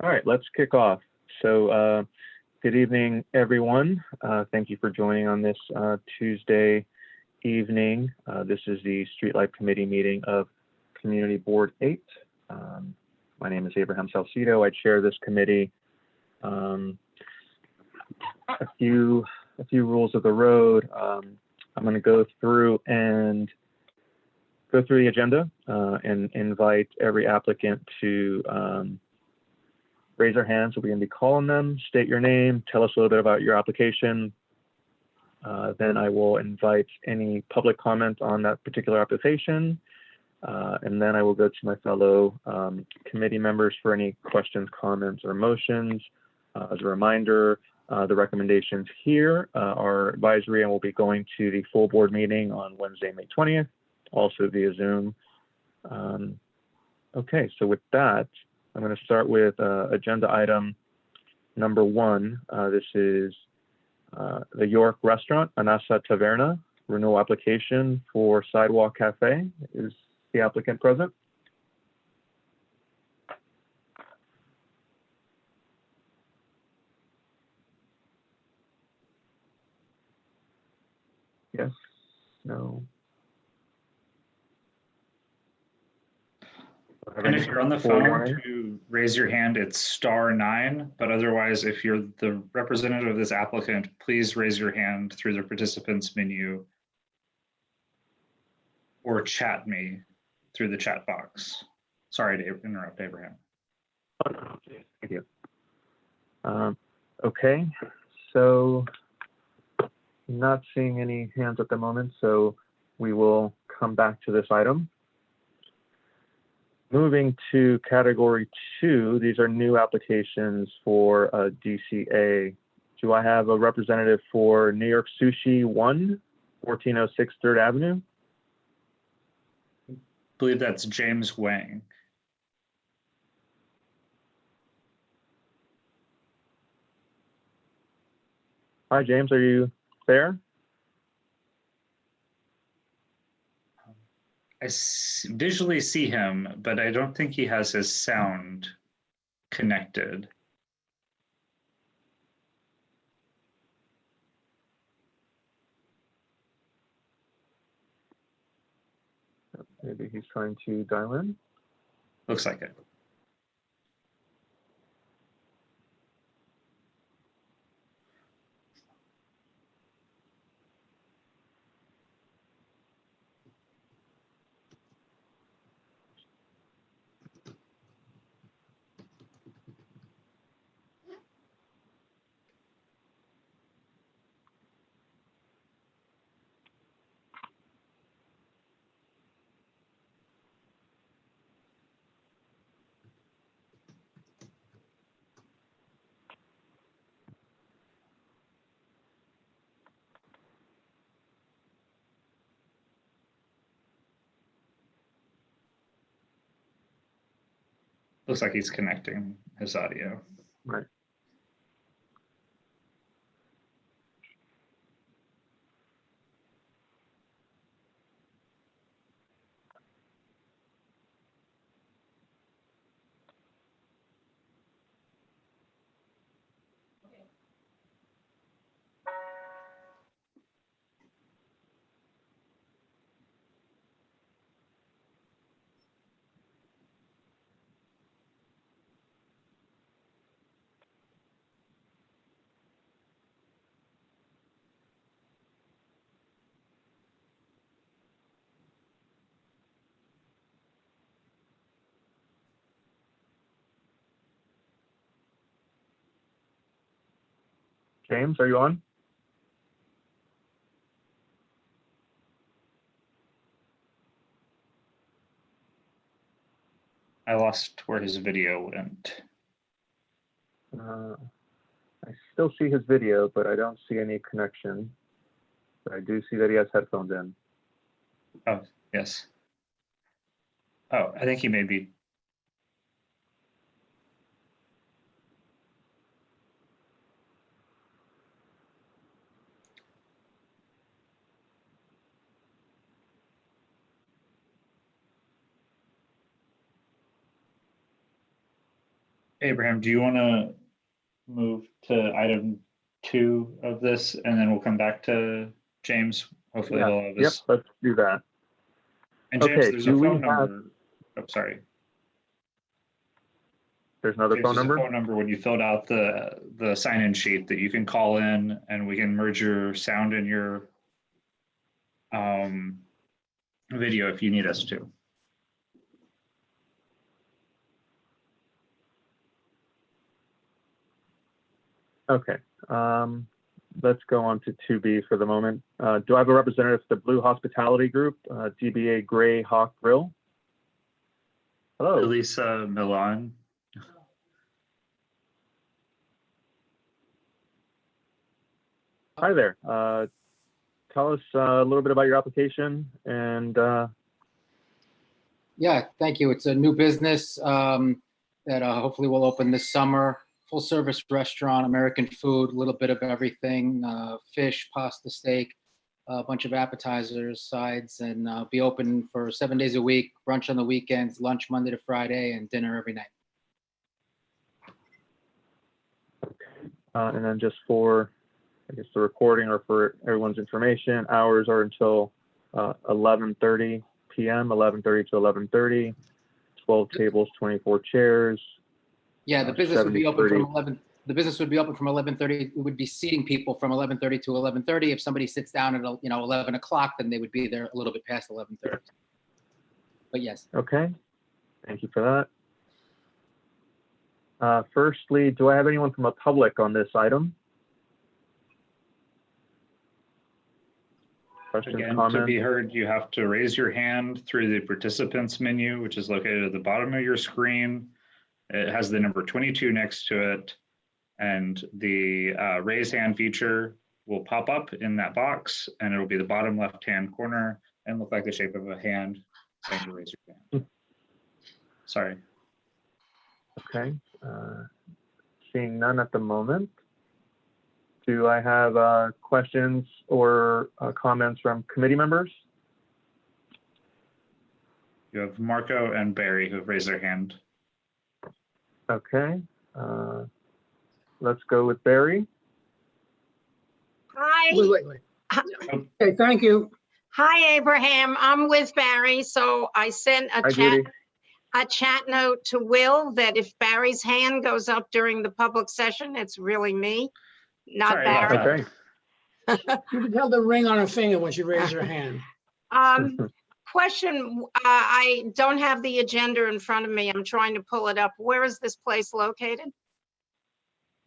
All right, let's kick off. So good evening, everyone. Thank you for joining on this Tuesday evening. This is the Streetlight Committee meeting of Community Board 8. My name is Abraham Salcido. I chair this committee. A few rules of the road. I'm going to go through the agenda and invite every applicant to raise their hands. So we're going to be calling them, state your name, tell us a little bit about your application. Then I will invite any public comment on that particular application. And then I will go to my fellow committee members for any questions, comments, or motions. As a reminder, the recommendations here are advisory and will be going to the full board meeting on Wednesday, May 20th, also via Zoom. Okay, so with that, I'm going to start with agenda item number 1. This is the York Restaurant, Anasa Taverna, renewal application for Sidewalk Cafe. Is the applicant present? Yes, no. And if you're on the phone to raise your hand, it's *9, but otherwise, if you're the representative of this applicant, please raise your hand through the participants menu or chat me through the chat box. Sorry to interrupt, Abraham. Oh, no, thank you. Okay, so not seeing any hands at the moment, so we will come back to this item. Moving to category 2, these are new applications for DCA. Do I have a representative for New York Sushi 1, 1406 3rd Avenue? I believe that's James Wang. Hi, James, are you there? I visually see him, but I don't think he has his sound connected. Maybe he's trying to dial in. Looks like it. Looks like he's connecting his audio. Right. James, are you on? I lost where his video went. I still see his video, but I don't see any connection. But I do see that he has headphones in. Oh, yes. Oh, I think he may be. Abraham, do you want to move to item 2 of this, and then we'll come back to James? Hopefully Yeah. he'll have Yep, his. let's do that. And James, Okay, there's a do we phone have- number. Oh, sorry. There's another James, phone there's a number? phone number when you filled out the sign-in sheet that you can call in, and we can merge your sound and your video if you need us to. Okay, let's go on to 2B for the moment. Do I have a representative for the Blue Hospitality Group, DBA Gray Hawk Grill? Hello. Elisa Milan. Hi there. Tell us a little bit about your application and Yeah, thank you. It's a new business that hopefully will open this summer. Full service restaurant, American food, a little bit of everything, fish, pasta, steak, a bunch of appetizers, sides, and be open for 7 days a week, brunch on the weekends, lunch Monday to Friday, and dinner every night. and then just for, I guess, the recording or for everyone's information, hours are until 11:30 p.m., 11:30 to 11:30, 12 tables, 24 chairs. Yeah, the business would be open 70/30. from 11. The business would be open from 11:30. We would be seating people from 11:30 to 11:30. If somebody sits down at 11 o'clock, then they would be there a little bit past 11:30. But yes. Okay, thank you for that. Firstly, do I have anyone from the public on this item? Questions, Again, to comments? be heard, you have to raise your hand through the participants menu, which is located at the bottom of your screen. It has the number 22 next to it. And the raise hand feature will pop up in that box, and it'll be the bottom left-hand corner and look like the shape of a hand saying to raise your hand. Sorry. Okay, seeing none at the moment. Do I have questions or comments from committee members? You have Marco and Barry who have raised their hand. Okay, let's go with Barry. Hi. Wait. Okay, thank you. Hi, Abraham. I'm with Barry. So I sent Hi, Judy. a chat note to Will that if Barry's hand goes up during the public session, it's really me, not Sorry about Barry. that. Okay, You can tell the ring on her finger when she raises her hand. Question, I don't have the agenda in front of me. I'm trying to pull it up. Where is this place located?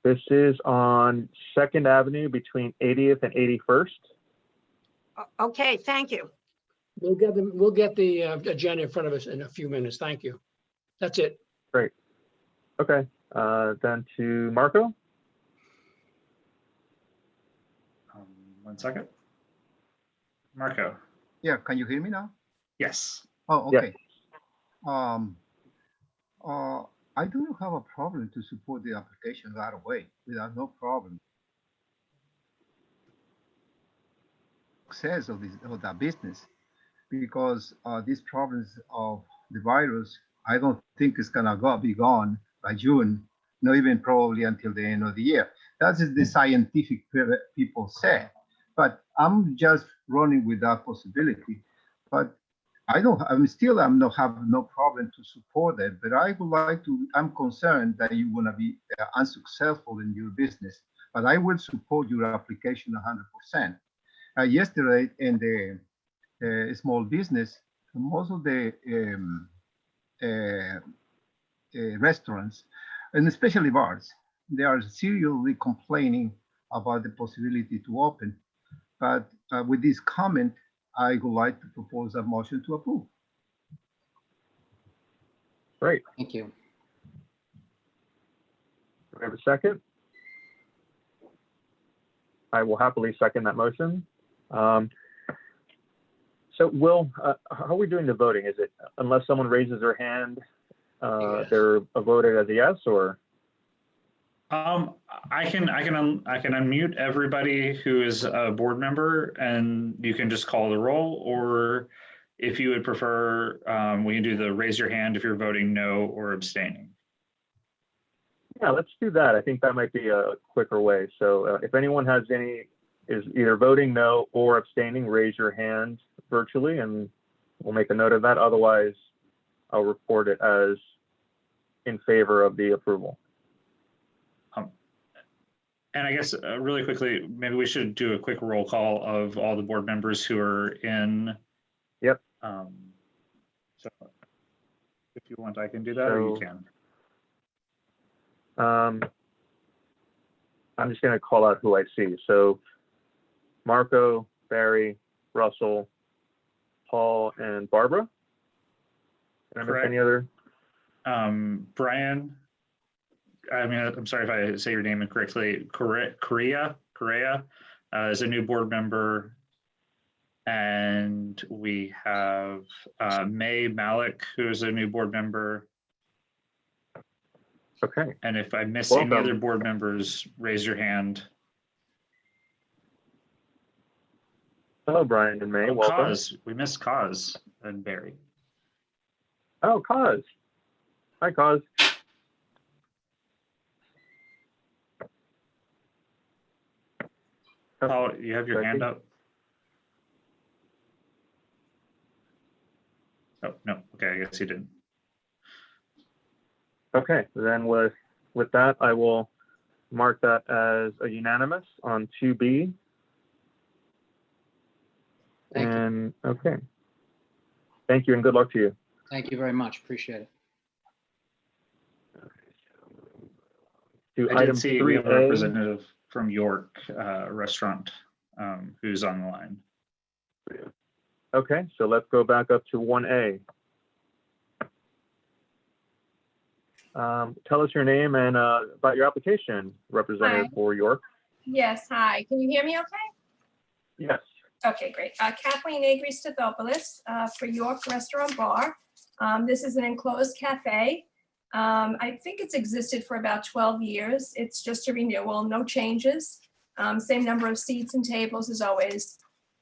this is on 2nd Avenue between 80th and 81st. Okay, thank you. We'll get the agenda in front of us in a few minutes. Thank you. That's it. Great. Okay, then to Marco. 1 second. Marco. Yeah, can you hear me now? Yes. Oh, Yeah. okay. I do not have a problem to support the application right away without no problem. Success of that business, because these problems of the virus, I don't think it's gonna be gone by June, not even probably until the end of the year. That is the scientific people say, but I'm just running with that possibility. But I'm not have no problem to support it, but I would like to, I'm concerned that you're gonna be unsuccessful in your business, but I will support your application 100%. Yesterday in the small business, most of the restaurants, and especially bars, they are seriously complaining about the possibility to open. But with this comment, I would like to propose a motion to approve. Great. Thank you. Do we have a second? I will happily second that motion. So Will, how are we doing the voting? Is it unless someone raises their hand, Yes. they're voted as a yes, or? I can unmute everybody who is a board member, and you can just call the roll, or if you would prefer, we can do the raise your hand if you're voting no or abstaining. Yeah, let's do that. I think that might be a quicker way. So if anyone is either voting no or abstaining, raise your hand virtually and we'll make a note of that. Otherwise, I'll report it as in favor of the approval. And I guess really quickly, maybe we should do a quick roll call of all the board members who are in. Yep. So if you want, I can do that, or you can. I'm just going to call out who I see. So Marco, Barry, Russell, Paul, and Barbara. Can I miss any other? Brian, I mean, I'm sorry if I say your name incorrectly. Correa is a new board member. And we have May Malik, who is a new board member. Okay. And if I miss Welcome. any other board members, raise your hand. Hello, Brian and May. Oh, Welcome. Cause. We missed Cause and Barry. Oh, Cause. Hi, Cause. Paul, you have your hand up? Oh, no. Okay, I guess you didn't. Okay, then with that, I will mark that as a unanimous on 2B. Thank you. And okay. Thank you and good luck to you. Thank you very much. Appreciate it. To I item did see we have a 3A. representative from York Restaurant who's on the line. Okay, so let's go back up to 1A. Tell us your name and about your application, representative Hi. for York. Yes, hi. Can you hear me okay? Yes. Okay, great. Kathleen Agri-Stathopoulos for York Restaurant Bar. This is an enclosed cafe. I think it's existed for about 12 years. It's just a renewal, no changes. Same number of seats and tables as always.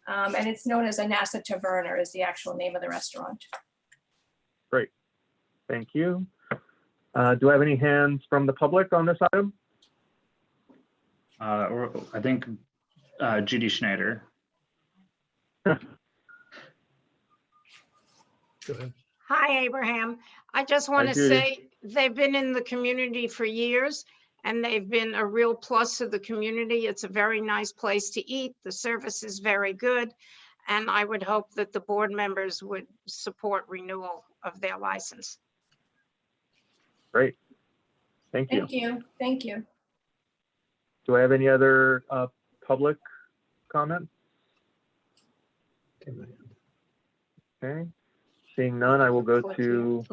And it's known as Anassa Taverna is the actual name of the restaurant. Great. Thank you. Do I have any hands from the public on this item? Or I think Judy Schneider. Go ahead. Hi, Abraham. I just want Hi, to Judy. say they've been in the community for years and they've been a real plus to the community. It's a very nice place to eat. The service is very good. And I would hope that the board members would support renewal of their license. Great. Thank you. Thank you. Thank you. Do I have any other public comments? Okay. Seeing none, I will go to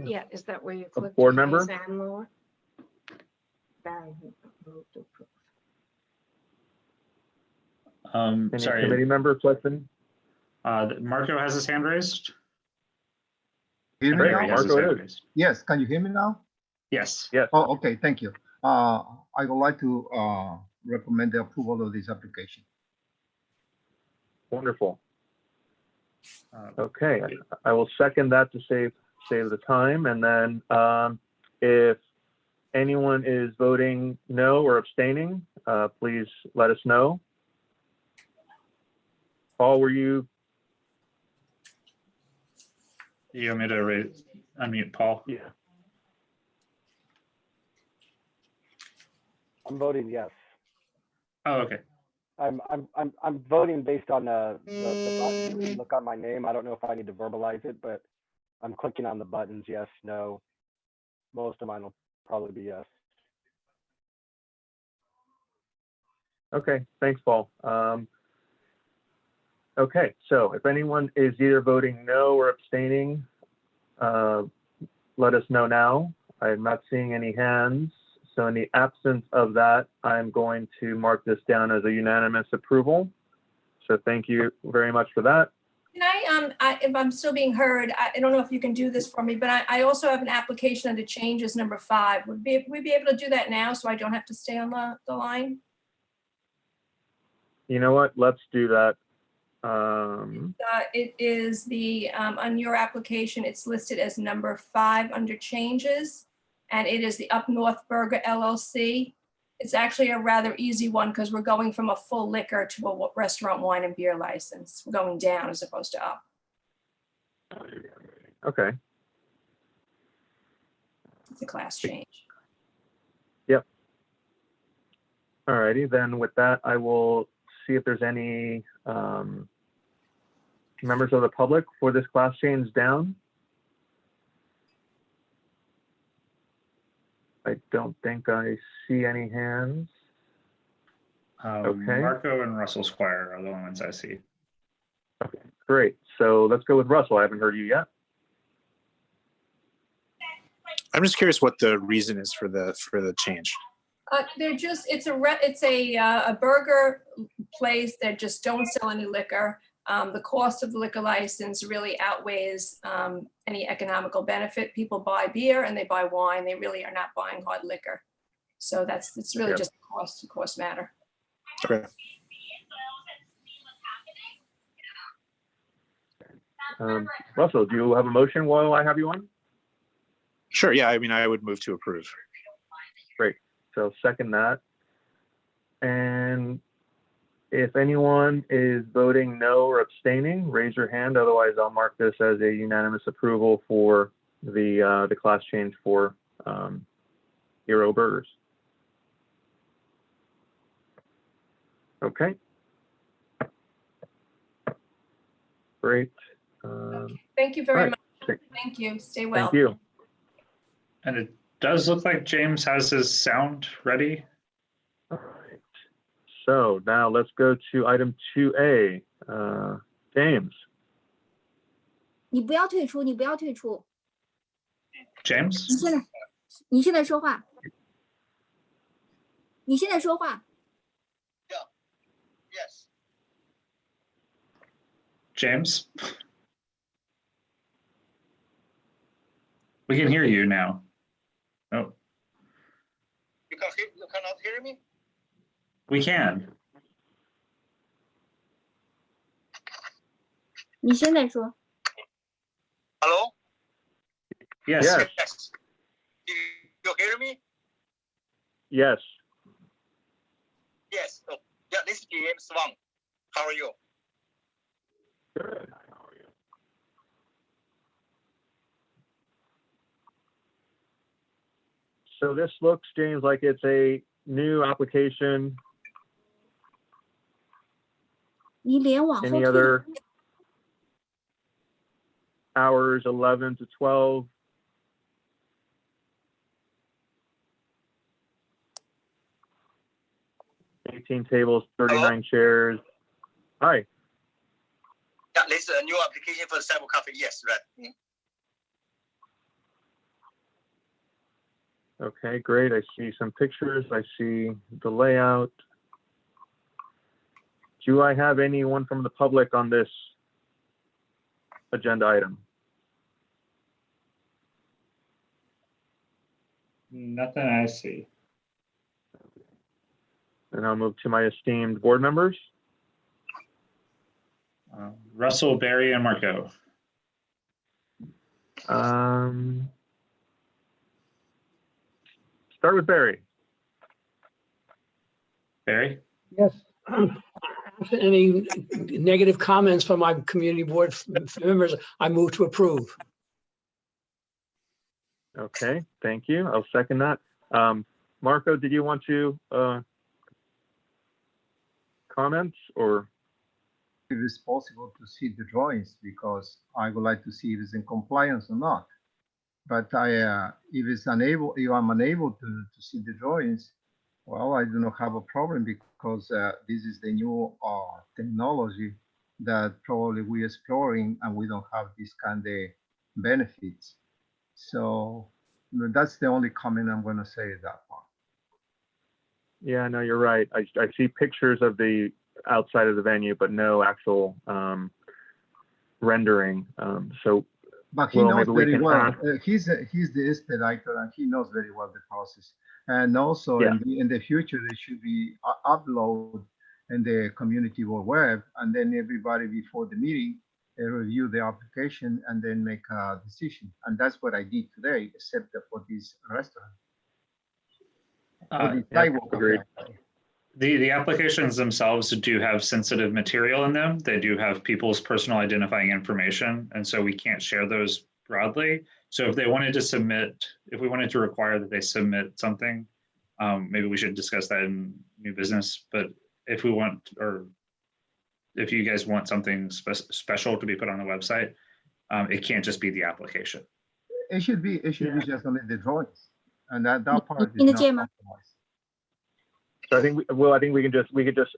Yeah, is that where you click? board to member? raise and lower? Barry, move to approve. any Sorry, committee member question. Marco has his hand raised. Hear me Great, now? Barry has his Marco hand is. raised. Yes, can you hear me now? Yes. Yes. Oh, okay, thank you. I would like to recommend the approval of this application. Wonderful. Uh, Okay, I will second that to save the time. And then if anyone is voting no or abstaining, please let us know. Paul, were you? You want me to unmute Paul? Yeah. I'm voting yes. Oh, okay. I'm voting based on the button. You can look on my name. I don't know if I need to verbalize it, but I'm clicking on the buttons, yes, no. Most of mine will probably be yes. Okay, thanks, Paul. Okay, so if anyone is either voting no or abstaining, let us know now. I'm not seeing any hands. So in the absence of that, I'm going to mark this down as a unanimous approval. So thank you very much for that. Can if I'm still being heard, I don't know if you can do this for me, but I also have an application under changes number 5. Would we be able to do that now so I don't have to stay on the line? You know what? Let's do that. It is on your application, it's listed as number 5 under changes. and it is the Up North Burger LLC. It's actually a rather easy one because we're going from a full liquor to a restaurant wine and beer license. We're going down as opposed to up. Okay. It's a class change. Yep. Alrighty, then with that, I will see if there's any members of the public for this class change down. I don't think I see any hands. Okay. Marco and Russell Squire are the only ones I see. Okay, great. So let's go with Russell. I haven't heard you yet. I'm just curious what the reason is for the change. It's a burger place that just don't sell any liquor. The cost of the liquor license really outweighs any economical benefit. People buy beer and they buy wine. They really are not buying hard liquor. So it's really just a cost matter. Okay. Russell, do you have a motion while I have you on? Sure. Yeah. I mean, I would move to approve. Great. So second that. And if anyone is voting no or abstaining, raise your hand. Otherwise, I'll mark this as a unanimous approval for the class change for Hero Burgers. Okay. Great. Thank you very right. much. Thank you. Stay well. Thank you. And it does look like James has his sound ready. All right. So now let's go to item 2A. James. 你不要退出，你不要退出。 James? 你现在说话。你现在说话。 Yes. James? We can hear you now. Oh. You cannot hear me? We can. 你现在说。 Hello? Yes. Yes. You hear me? Yes. Yes. Oh, yeah, this is James Wang. How are you? Good. How are you? So this looks, James, like it's a new application. 你脸往后 Any 退。 other hours 11 to 12? $18 tables, 39 chairs. Hi. Yeah, this is a new application for the cyber cafe. Yes, right. Okay, great. I see some pictures. I see the layout. Do I have anyone from the public on this agenda item? Nothing I see. And I'll move to my esteemed board members. Russell, Barry, and Marco. Start with Barry. Barry? Yes. Absent any negative comments from my community board members, I move to approve. Okay, thank you. I'll second that. Marco, did you want to comments or? If it's possible to see the drawings, because I would like to see if it's in compliance or not. But if I'm unable to see the drawings, well, I do not have a problem because this is the new technology that probably we're exploring and we don't have this kind of benefits. So that's the only comment I'm going to say at that part. Yeah, no, you're right. I see pictures of the outside of the venue, but no actual rendering. But he well, knows maybe we very can well. ask. He's the expediter, and he knows very well the process. And also, Yeah. in the future, there should be upload in the community web, and then everybody before the meeting, review the application and then make a decision. And that's what I did today, except for this restaurant. For the yeah, sidewalk agreed. cafe. The applications themselves do have sensitive material in them. They do have people's personal identifying information, and so we can't share those broadly. So if they wanted to submit, if we wanted to require that they submit something, maybe we should discuss that in new business. But if we want, or if you guys want something special to be put on the website, it can't just be the application. It should be just only the drawings, and that part is听得 not 见吗？ compromised. So I think we could just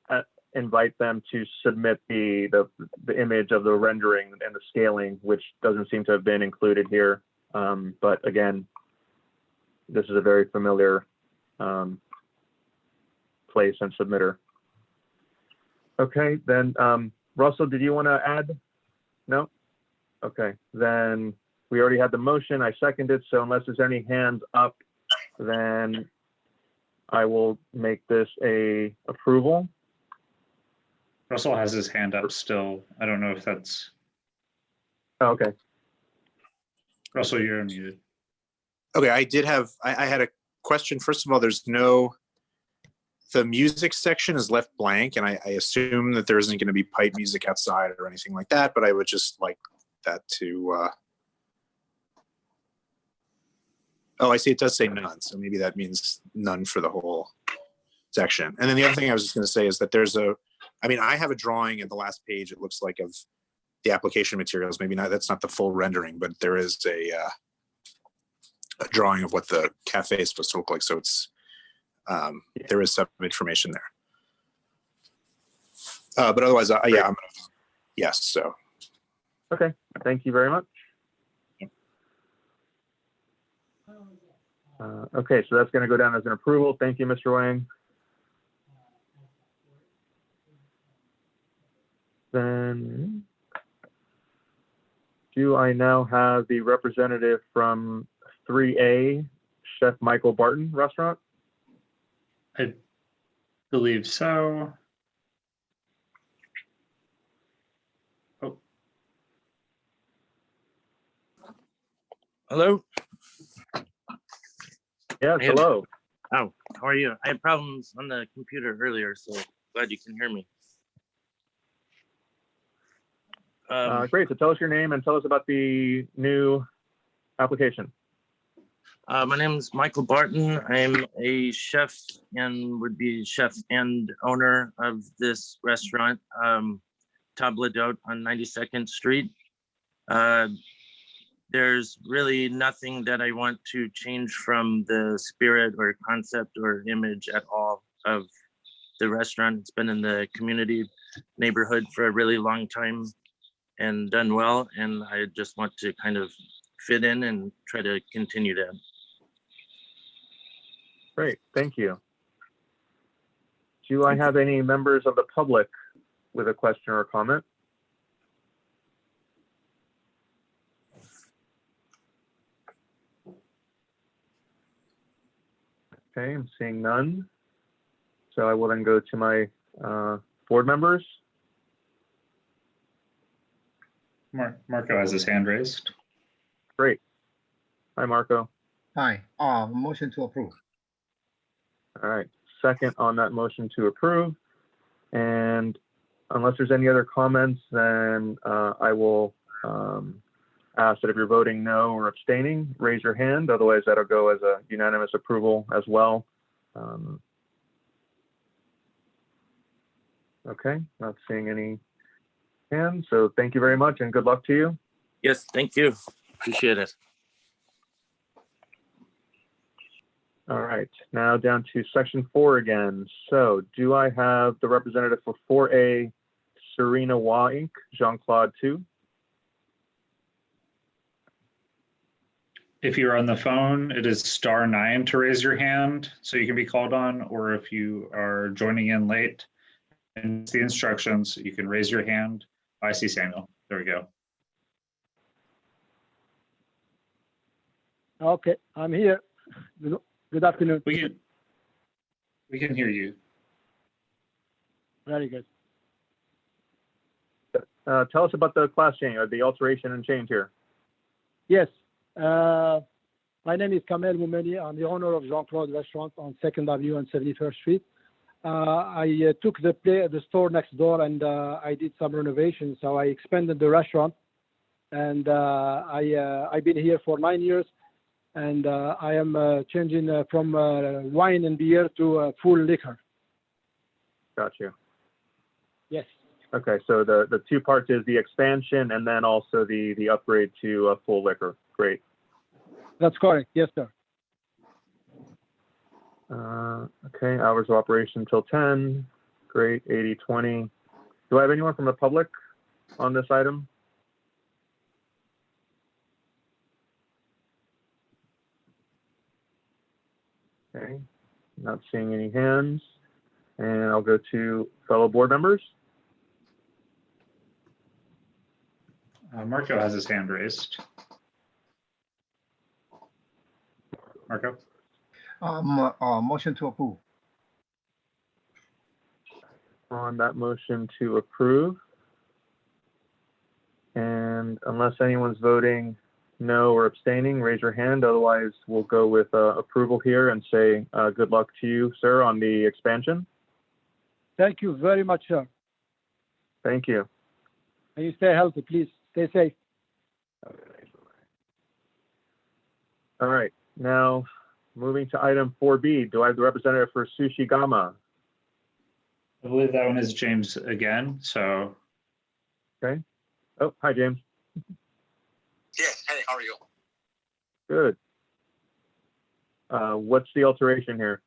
invite them to submit the image of the rendering and the scaling, which doesn't seem to have been included here. But again, this is a very familiar place and submitter. Okay, then Russell, did you want to add? No? Okay, then we already had the motion. I seconded. So unless there's any hands up, then I will make this a approval. Russell has his hand up still. I don't know if that's, Oh, okay. Russell, you're muted. Okay, I had a question. First of all, the music section is left blank, and I assume that there isn't going to be pipe music outside or anything like that, but I would just like that to, oh, I see it does say none, so maybe that means none for the whole section. And then the other thing I was just going to say is that I have a drawing at the last page, it looks like, of the application materials. Maybe not, that's not the full rendering, but there is a drawing of what the cafe is supposed to look like. So it's, there is some information there. But otherwise, yeah, I'm gonna, yes, so. Okay, thank you very much. Okay, so that's going to go down as an approval. Thank you, Mr. Wang. Then, do I now have the representative from 3A, Chef Michael Barton Restaurant? I believe so. Oh. Hello? Yes, hello. Oh, how are you? I had problems on the computer earlier, so glad you can hear me. Great, so tell us your name and tell us about the new application. My name is Michael Barton. I'm a chef and would be chef and owner of this restaurant, Table d'Hôte on 92nd Street. There's really nothing that I want to change from the spirit or concept or image at all of the restaurant. It's been in the community neighborhood for a really long time and done well. And I just want to kind of fit in and try to continue that. Great, thank you. Do I have any members of the public with a question or comment? Okay, I'm seeing none. So I will then go to my board members. Marco has his hand raised. Great. Hi, Marco. Hi, motion to approve. All right, second on that motion to approve. And unless there's any other comments, then I will ask that if you're voting no or abstaining, raise your hand. Otherwise, that'll go as a unanimous approval as well. Okay, not seeing any hands. So thank you very much and good luck to you. Yes, thank you. Appreciate it. All right, now down to section 4 again. So do I have the representative for 4A, Serena Wah Inc., Jean-Claude 2? If you're on the phone, it is *9 to raise your hand so you can be called on, or if you are joining in late and it's the instructions, you can raise your hand. I see Samuel. There we go. Okay, I'm here. Good afternoon. We can hear you. Very good. tell us about the class change or the alteration and change here. Yes. My name is Kamel Moumeni. I'm the owner of Jean-Claude Restaurant on 2nd Avenue and 71st Street. I took the store next door and I did some renovations. So I expanded the restaurant, and I've been here for 9 years, and I am changing from wine and beer to full liquor. Got you. Yes. Okay, so the two parts is the expansion and then also the upgrade to full liquor. Great. That's correct. Yes, sir. Okay, hours of operation till 10. Great, 80/20. Do I have anyone from the public on this item? Okay, not seeing any hands. And I'll go to fellow board members. Marco has his hand raised. Marco? Motion to approve. On that motion to approve. And unless anyone's voting no or abstaining, raise your hand. Otherwise, we'll go with approval here and say good luck to you, sir, on the expansion. Thank you very much, sir. Thank you. And you stay healthy, please. Stay safe. All right, now moving to item 4B. Do I have the representative for Sushi Gama? I believe that one is James again, so. Okay. Oh, hi, James. Yes, hey, how are you? Good. What's the alteration here?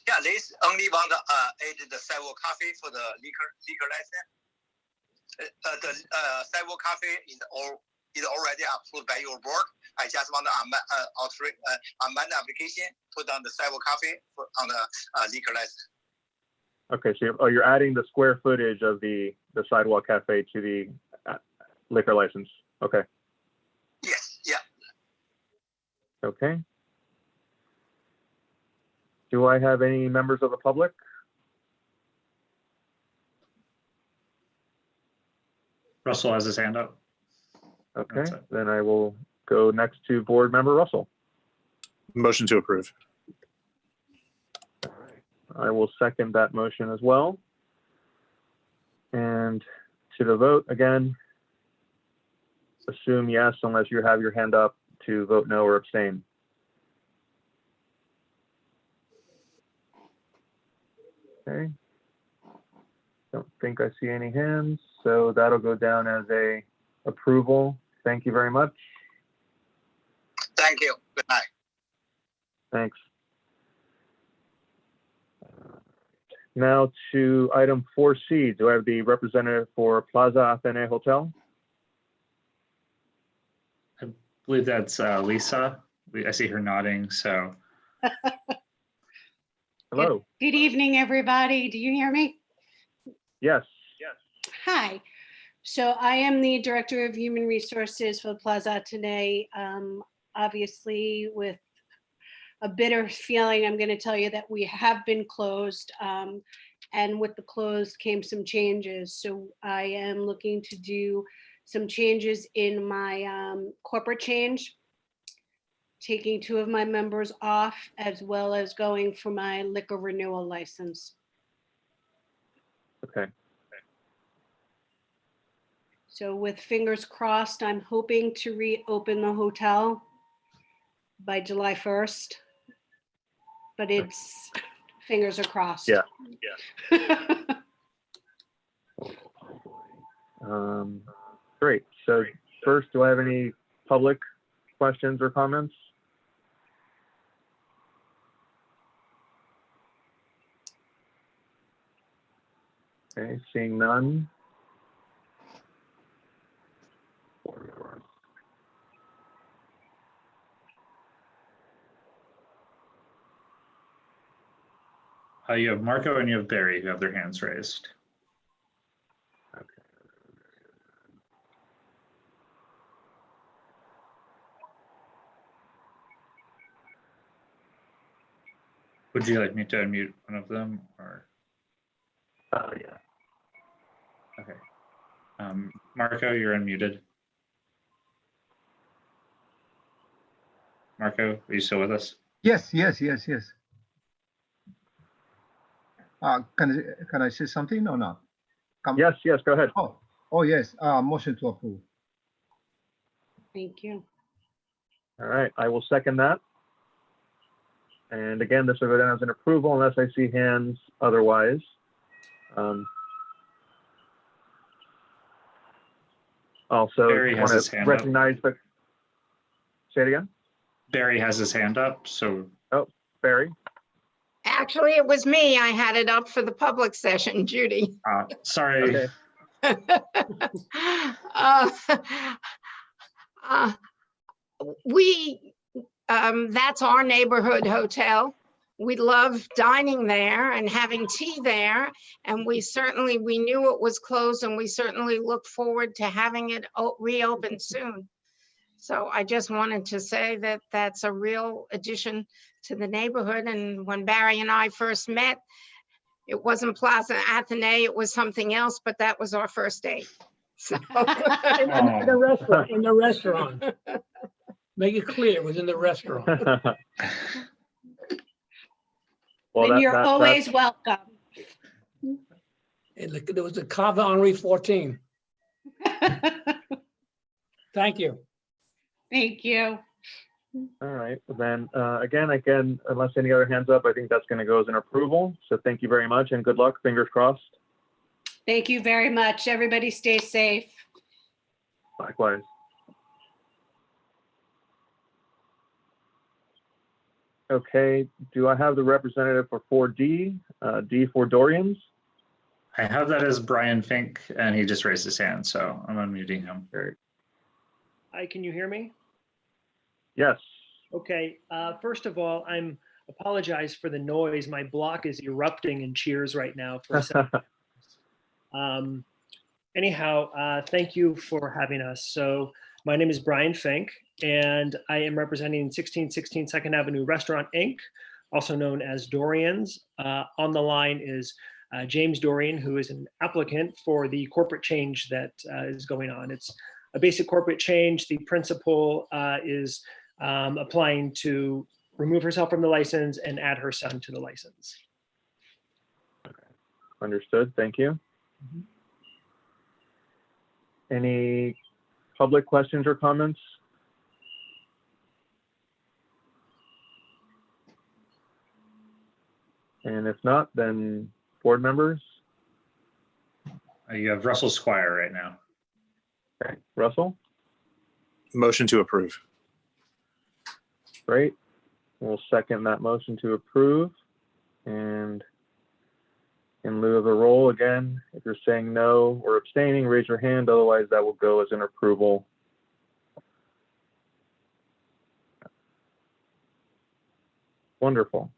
Yeah, this only want to add the sidewalk coffee for the liquor license. The sidewalk coffee is already approved by your board. I just want to amend the application, put on the sidewalk coffee on the liquor license. Okay, so you're adding the square footage of the sidewalk cafe to the liquor license. Okay. Yes, yeah. Okay. Do I have any members of the public? Russell has his hand up. Okay, then I will go next to board member Russell. Motion to approve. I will second that motion as well. And to the vote again, assume yes unless you have your hand up to vote no or abstain. Okay. Don't think I see any hands, so that'll go down as a approval. Thank you very much. Thank you. Good night. Thanks. Now to item 4C. Do I have the representative for Plaza Athene Hotel? I believe that's Lisa. I see her nodding, so. Hello. Good evening, everybody. Do you hear me? Yes. Hi. So I am the Director of Human Resources for Plaza today. Obviously, with a bitter feeling, I'm going to tell you that we have been closed. And with the closed came some changes. So I am looking to do some changes in my corporate change, taking 2 of my members off, as well as going for my liquor renewal license. Okay. So with fingers crossed, I'm hoping to reopen the hotel by July 1st. But it's, fingers are crossed. Yeah. Great. So first, do I have any public questions or comments? Okay, seeing none. You have Marco and you have Barry who have their hands raised. Okay. Would you like me to unmute one of them or? Yeah. Okay. Marco, you're unmuted. Marco, are you still with us? Yes. Can I say something or not? Yes, go ahead. Oh, yes. Motion to approve. Thank you. All right, I will second that. And again, this will go down as an approval unless I see hands otherwise. Also, Barry has want his to hand up. recognize the. Say it again. Barry has his hand up, so. Oh, Barry. Actually, it was me. I had it up for the public session, Judy. Sorry. Okay. That's our neighborhood hotel. We love dining there and having tea there. And we knew it was closed, and we certainly look forward to having it reopen soon. So I just wanted to say that that's a real addition to the neighborhood. And when Barry and I first met, it wasn't Plaza Athenee, it was something else, but that was our first date. So In the restaurant. Make it clear, it was in the restaurant. Well, And you're always welcome. There was a Cava Henri 14. Thank you. Thank you. All right, then again, unless any other hands up, I think that's going to go as an approval. So thank you very much and good luck. Fingers crossed. Thank you very much. Everybody stay safe. Likewise. Okay, do I have the representative for 4D, D for Dorian's? I have that as Brian Fink, and he just raised his hand, so I'm unmuting him. Great. Hi, can you hear me? Yes. Okay, first of all, apologize for the noise. My block is erupting in cheers right now for a second. Anyhow, thank you for having us. So my name is Brian Fink, and I am representing 1616 2nd Avenue Restaurant, Inc., also known as Dorian's. On the line is James Dorian, who is an applicant for the corporate change that is going on. It's a basic corporate change. The principal is applying to remove herself from the license and add her son to the license. Okay. Understood. Thank you. Any public questions or comments? And if not, then board members. You have Russell Squire right now. Okay, Russell. Motion to approve. Great. We'll second that motion to approve. And in lieu of a roll, again, if you're saying no or abstaining, raise your hand. Otherwise, that will go as an approval. Wonderful.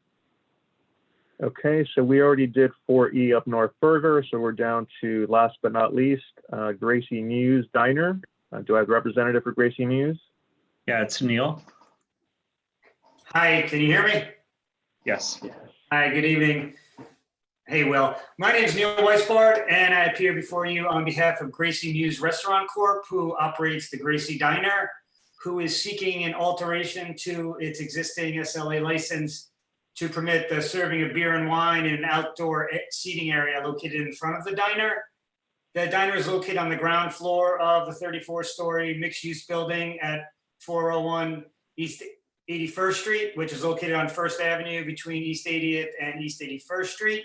Okay, so we already did 4E up North Burger, so we're down to last but not least, Gracie Muse Diner. Do I have a representative for Gracie Muse? Yeah, it's Neil. Hi, can you hear me? Yes. Hi, good evening. Hey, Will. My name is Neil Weisbard, and I appear before you on behalf of Gracie Muse Restaurant Corp., who operates the Gracie Diner, who is seeking an alteration to its existing SLA license to permit the serving of beer and wine in an outdoor seating area located in front of the diner. The diner is located on the ground floor of the 34-story mixed-use building at 401 East 81st Street, which is located on First Avenue between East 80th and East 81st Street.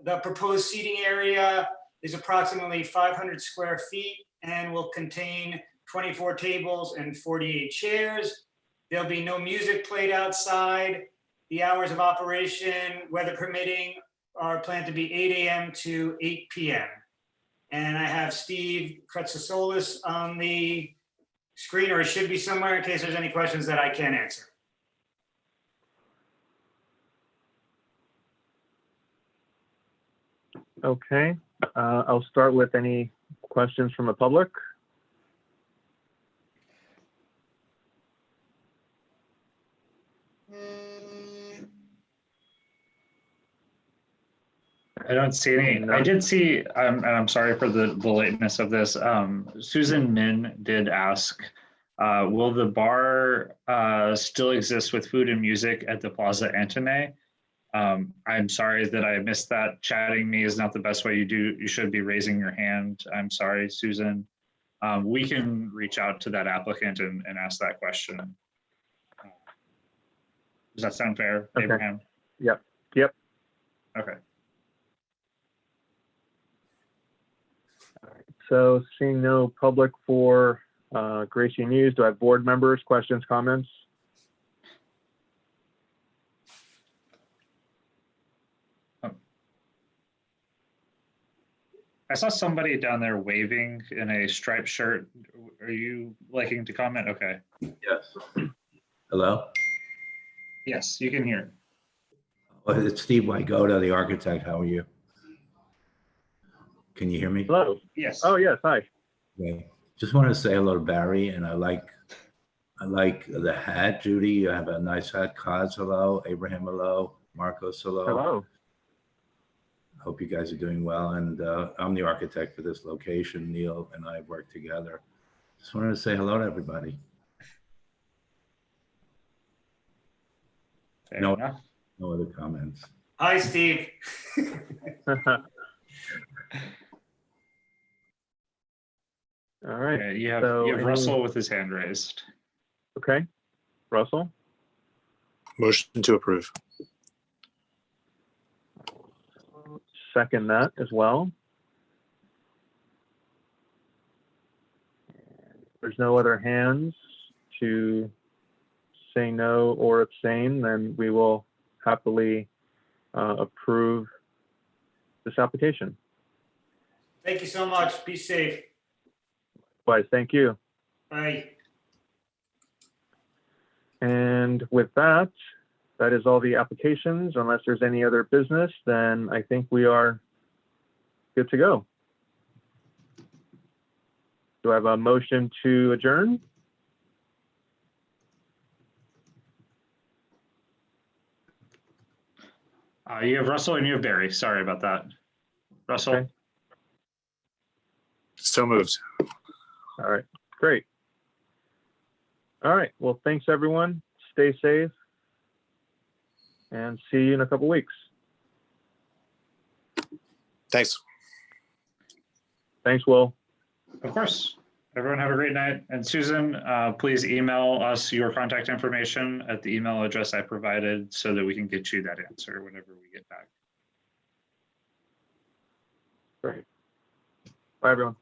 The proposed seating area is approximately 500 square feet and will contain 24 tables and 48 chairs. There'll be no music played outside. The hours of operation, weather permitting, are planned to be 8 a.m. to 8 p.m. And I have Steve Kretsasolis on the screen, or it should be somewhere in case there's any questions that I can't answer. Okay, I'll start with any questions from the public. I don't see any. I did see, and I'm sorry for the lateness of this. Susan Min did ask, will the bar still exist with food and music at the Plaza Antone? I'm sorry that I missed that. Chatting me is not the best way you should be raising your hand. I'm sorry, Susan. We can reach out to that applicant and ask that question. Does that sound fair, Okay. Abraham? Yep. Yep. Okay. So seeing no public for Gracie News, do I have board members, questions, comments? I saw somebody down there waving in a striped shirt. Are you liking to comment? Okay. Yes. Hello? Yes, you can hear. Well, it's Steve Wygoda, the architect. How are you? Can you hear me? Hello. Yes. Oh, yes. Hi. Okay. Just wanted to say hello to Barry, and I like the hat, Judy. You have a nice hat. Kaz, hello. Abraham, hello. Marcos, hello. Hello. Hope you guys are doing well. And I'm the architect for this location. Neil and I work together. Just wanted to say hello to everybody. Fair No, enough. no other comments. Hi, Steve. All right. Okay, you have So any- Russell with his hand raised. Okay. Russell? Motion to approve. Second that as well. There's no other hands to say no or abstain, then we will happily approve this application. Thank you so much. Be safe. Bye, thank you. Bye. And with that, that is all the applications. Unless there's any other business, then I think we are good to go. Do I have a motion to adjourn? You have Russell and you have Barry. Sorry about that. Russell? Okay. So moved. All right, great. All right, well, thanks everyone. Stay safe and see you in a couple weeks. Thanks. Thanks, Will. Of course. Everyone have a great night. And Susan, please email us your contact information at the email address I provided so that we can get you that answer whenever we get back. Great. Bye, everyone.